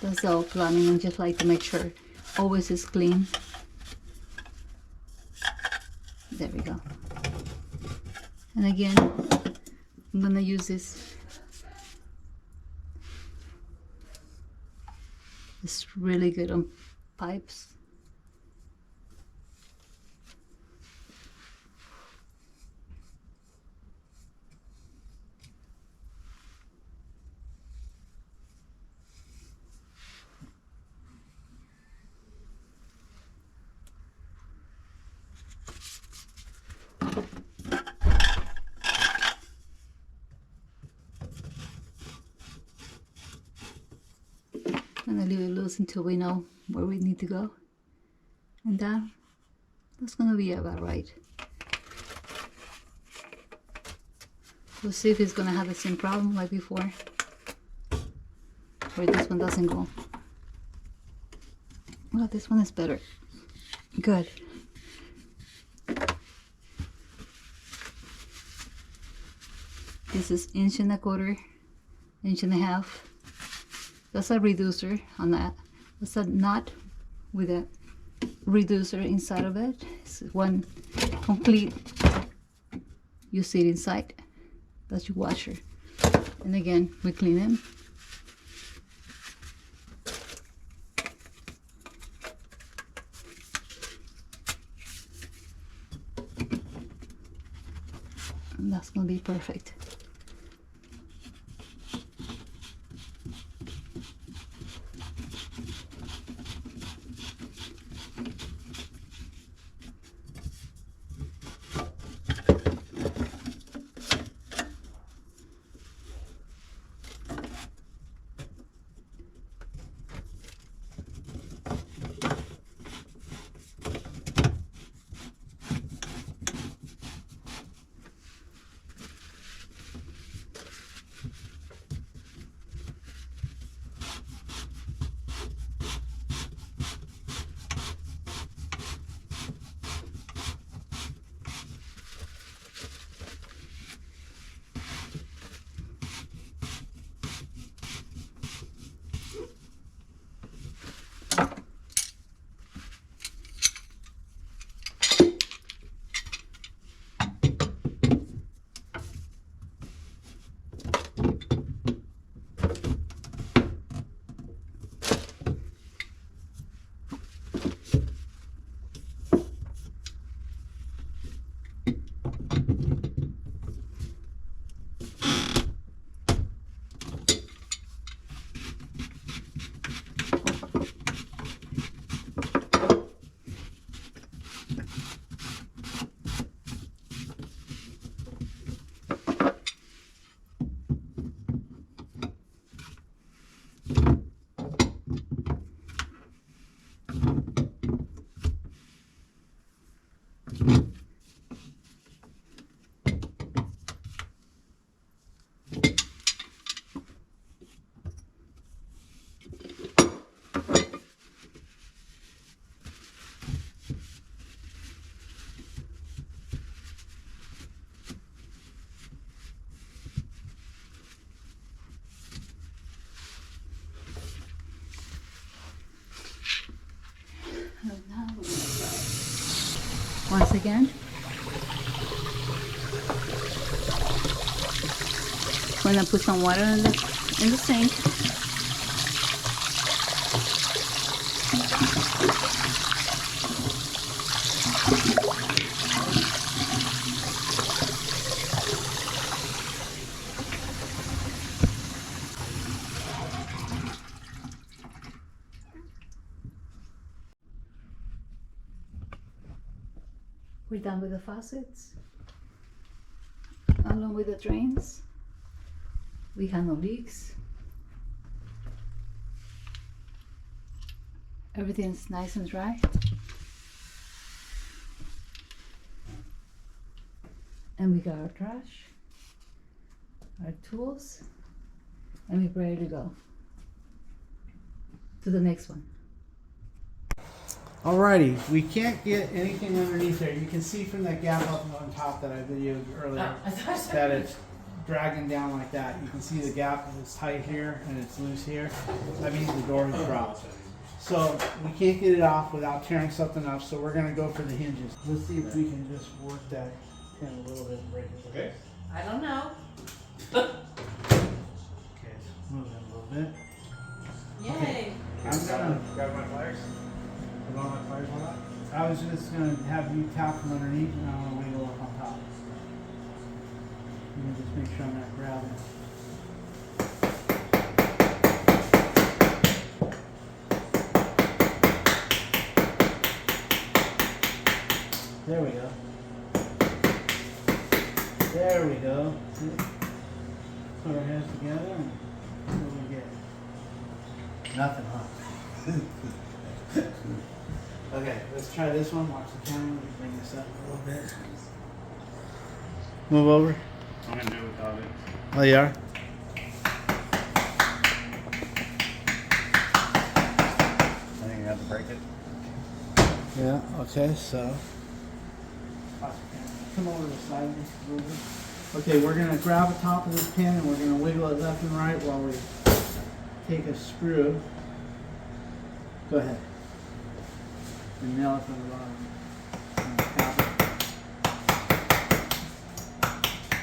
That's all plumbing. I just like to make sure always is clean. There we go. And again, I'm gonna use this. It's really good on pipes. I'm gonna leave it loose until we know where we need to go. And that's gonna be about right. We'll see if it's gonna have the same problem like before, or this one doesn't go. Well, this one is better. Good. This is 1.25 inches, 1.5 inches. That's a reducer on that. That's a nut with a reducer inside of it. It's one complete. You see it inside. That's your washer. And again, we clean them. And that's gonna be perfect. Once again, I'm gonna put some water in the sink. We're done with the faucets. Along with the drains. We have no leaks. Everything's nice and dry. And we got our trash, our tools, and we're ready to go to the next one. Alrighty, we can't get anything underneath there. You can see from that gap up on top that I videoed earlier that it's dragging down like that. You can see the gap is tight here and it's loose here. That means the door has dropped. So we can't get it off without tearing something up, so we're gonna go for the hinges. Let's see if we can just work that pin a little bit and break it. Okay. I don't know. Okay, move it a little bit. Yay. I'm gonna Grab my pliers. put all my pliers on that. I was just gonna have you tap from underneath and I'm gonna wiggle up on top. Let me just make sure I'm not grabbing. There we go. There we go. See? Put our hands together and what do we get? Nothing, huh? Okay, let's try this one. Watch the camera. Let me bring this up a little bit. Move over. I'm gonna do it without it. Oh, you are? I think you have to break it. Yeah, okay, so. Come over to the side just a little bit. Okay, we're going to grab the top of this pin and we're going to wiggle it left and right while we take a screw. Go ahead. And nail it from the bottom. And tap it.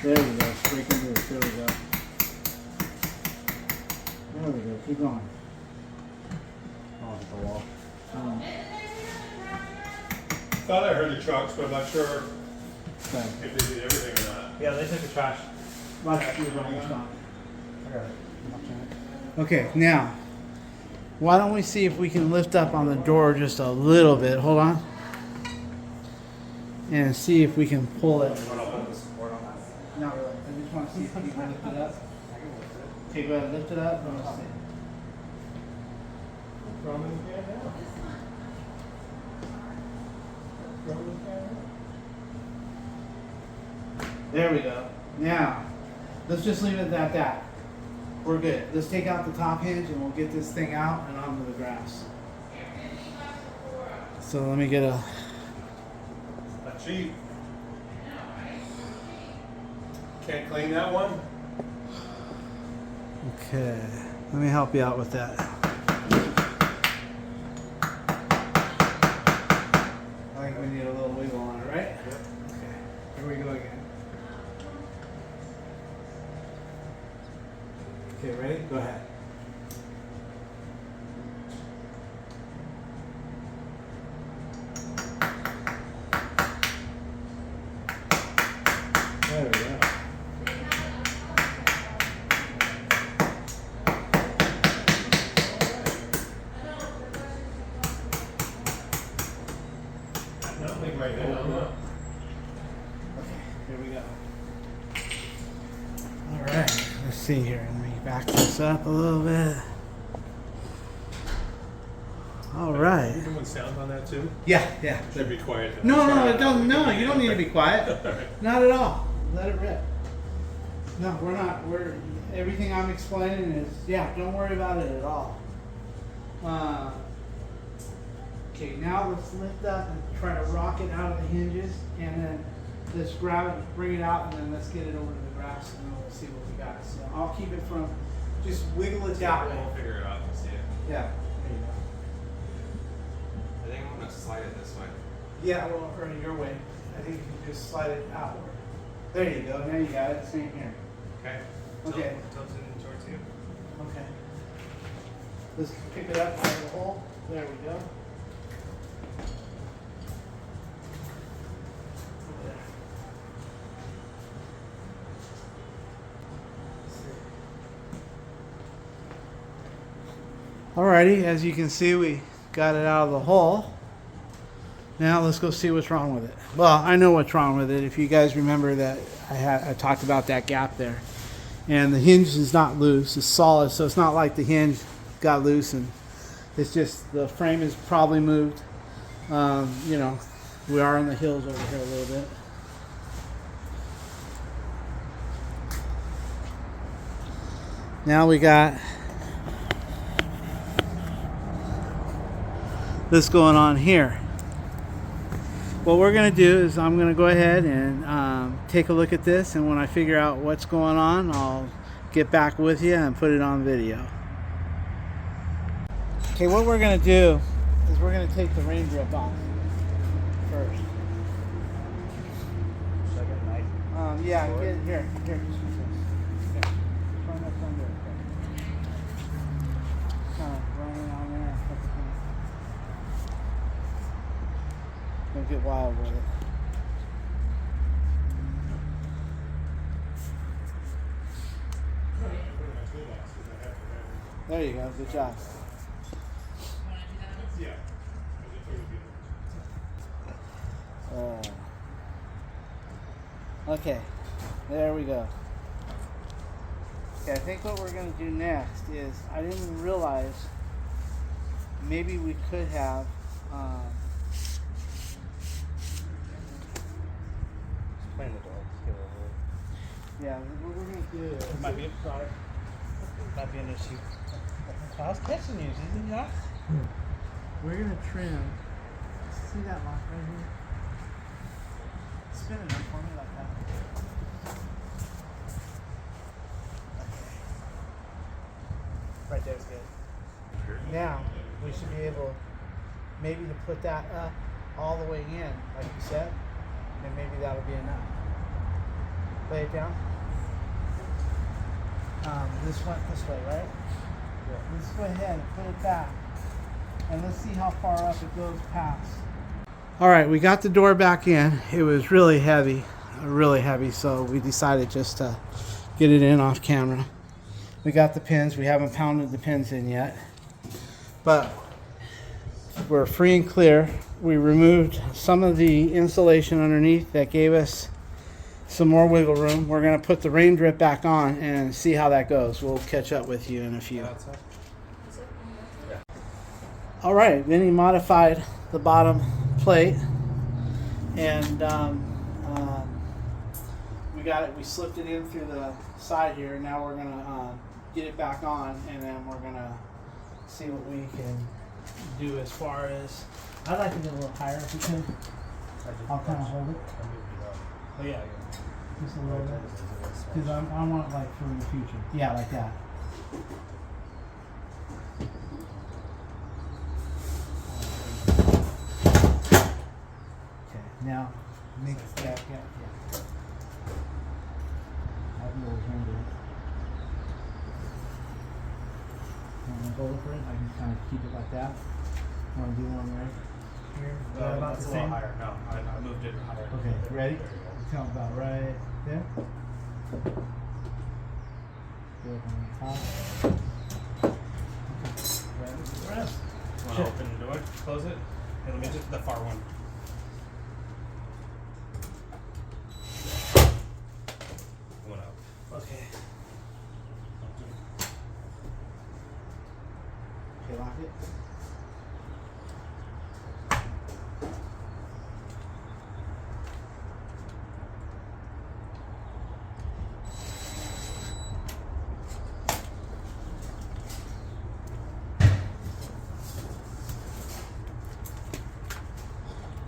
There we go. Break into it. There we go. There we go. Keep going. Oh, hit the wall. Thought I heard the trucks, but I'm not sure Okay. if they did everything or not. Yeah, they took the trash. Watch your wrong stop. Okay, now, why don't we see if we can lift up on the door just a little bit. Hold on. And see if we can pull it. Not really. I just want to see if we can lift it up. Okay, go ahead, lift it up. And we'll see. There we go. Now, let's just leave it at that. We're good. Let's take out the top hinge and we'll get this thing out and onto the grass. So let me get a... Not cheap. Can't clean that one? Okay, let me help you out with that. I think we need a little wiggle on it, right? Yep. Okay, here we go again. Okay, ready? Go ahead. There we go. Nothing right now. Okay, here we go. All right, let's see here. Let me back this up a little bit. All right. You doing sound on that too? Yeah, yeah. Should be quiet. No, it don't. No, you don't need to be quiet. Not at all. Let it rip. No, we're not. We're everything I'm explaining is don't worry about it at all. Okay, now let's lift up and try to rock it out of the hinges, and then let's grab it, bring it out, and then let's get it over to the grass, and then we'll see what we got. So I'll keep it from. Just wiggle it that way. We'll figure it out and see it. Yeah. There you go. I think I'm gonna slide it this way. Yeah, well, or your way. I think you can just slide it outward. There you go. Now you got it. Same here. Okay. Okay. Tilt it towards you. Okay. Let's pick it up out of the hole. There we go. Alrighty, as you can see, we got it out of the hole. Now let's go see what's wrong with it. Well, I know what's wrong with it. If you guys remember that I talked about that gap there. And the hinge is not loose, it's solid, so it's not like the hinge got loose, and it's just the frame is probably moved. You know, we are in the hills over here a little bit. Now we got this going on here. What we're going to do is I'm going to go ahead and take a look at this, and when I figure out what's going on, I'll get back with you and put it on video. Okay, what we're going to do is we're going to take the rain drip off first. Should I get a knife? Yeah, get it here. Here, just use this. Here. Run up under it. Kind of run it on there. Don't get wild with it. There you go. Good job. Okay. There we go. Okay, I think what we're going to do next is, I didn't even realize maybe we could have Explain the door. Let's get over it. yeah, what we're going to do is, Might be an issue. I was catching you, didn't you? we're going to trim. See that lock right here? Spin it up for me like that. Right there's good. Now we should be able maybe to put that up all the way in, like you said, and maybe that'll be enough. Lay it down. This went this way, right? Yeah. Let's go ahead and put it back, and let's see how far up it goes past. All right, we got the door back in. It was really heavy, so we decided just to get it in off camera. We got the pins. We haven't pounded the pins in yet, but we're free and clear. We removed some of the insulation underneath that gave us some more wiggle room. We're going to put the rain drip back on and see how that goes. We'll catch up with you in a few. All right, then he modified the bottom plate, and we got it. We slipped it in through the side here. Now we're gonna get it back on, and then we're gonna see what we can do as far as. I'd like to get a little higher if we can. I'll kind of hold it. Oh yeah. Just a little bit, because I want it like for the future. Yeah, like that. Okay, now make it back. Yeah. I'll be able to handle it. Want to hold it for it? I can kind of keep it like that. Want to do one right here? Is that about That's the a little same? higher. No, I moved it higher. Okay, ready? There you go. Count about right there. Go up on the top. Ready? Rest. Want to open the door? Close it? Hey, let me just the far one. One out. Okay. Okay, lock it.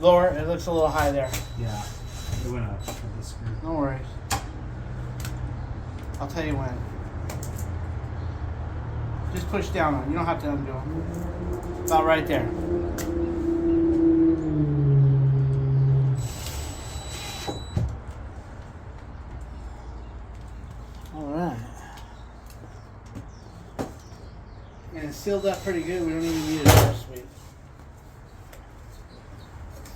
Lower, it looks a little high there. Yeah. It went up with the screw. No worries. I'll tell you when. Just push down on it. You don't have to undo them. About right there. Alright. And it's sealed up pretty good. We don't even need a door sweep.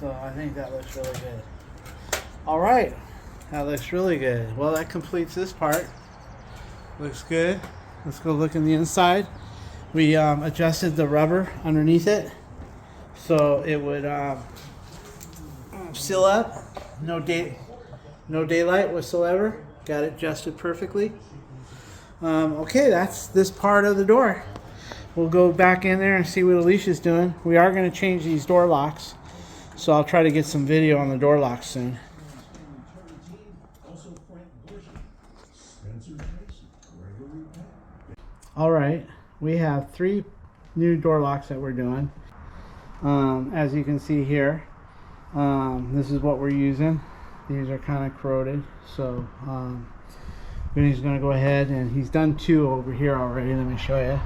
So I think that looks really good. Alright. That looks really good. Well, that completes this part. Looks good. Let's go look in the inside. We adjusted the rubber underneath it so it would Seal up. No daylight whatsoever. Got it adjusted perfectly. Okay, that's this part of the door. We'll go back in there and see what Alicia's doing. We are going to change these door locks, so I'll try to get some video on the door locks soon. All right, we have 3 new door locks that we're doing. As you can see here, this is what we're using. These are kind of corroded, so Vinny's going to go ahead, and he's done 2 over here already. Let me show you.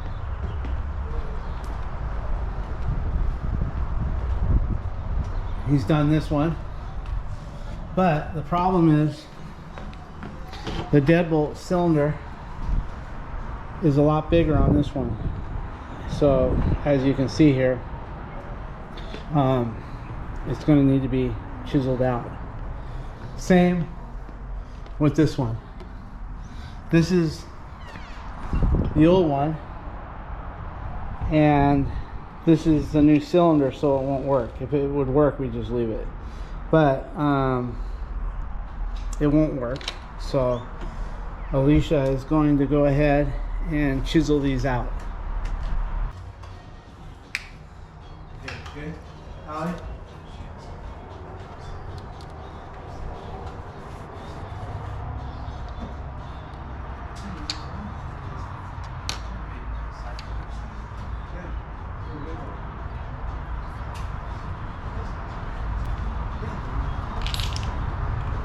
He's done this one, but the problem is the deadbolt cylinder is a lot bigger on this one. So as you can see here, it's going to need to be chiseled out. Same with this one. This is the old one, and this is the new cylinder, so it won't work. If it would work, we just leave it, but it won't work. So Alicia is going to go ahead and chisel these out. Okay, good. Allie?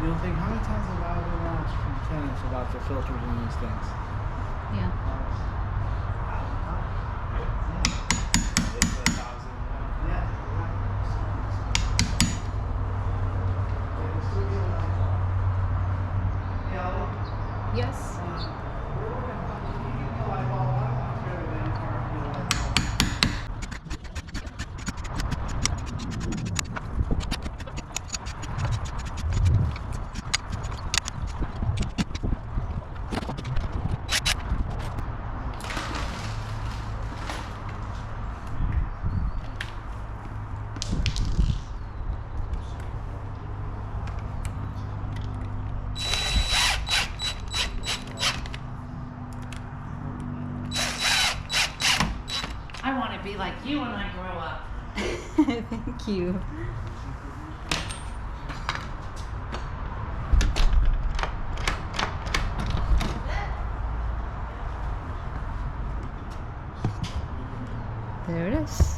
You don't think, how many times have I been asked from tenants about the filters in these things? Yeah. Yes. I want to be like you when I grow up. Thank you. There it is.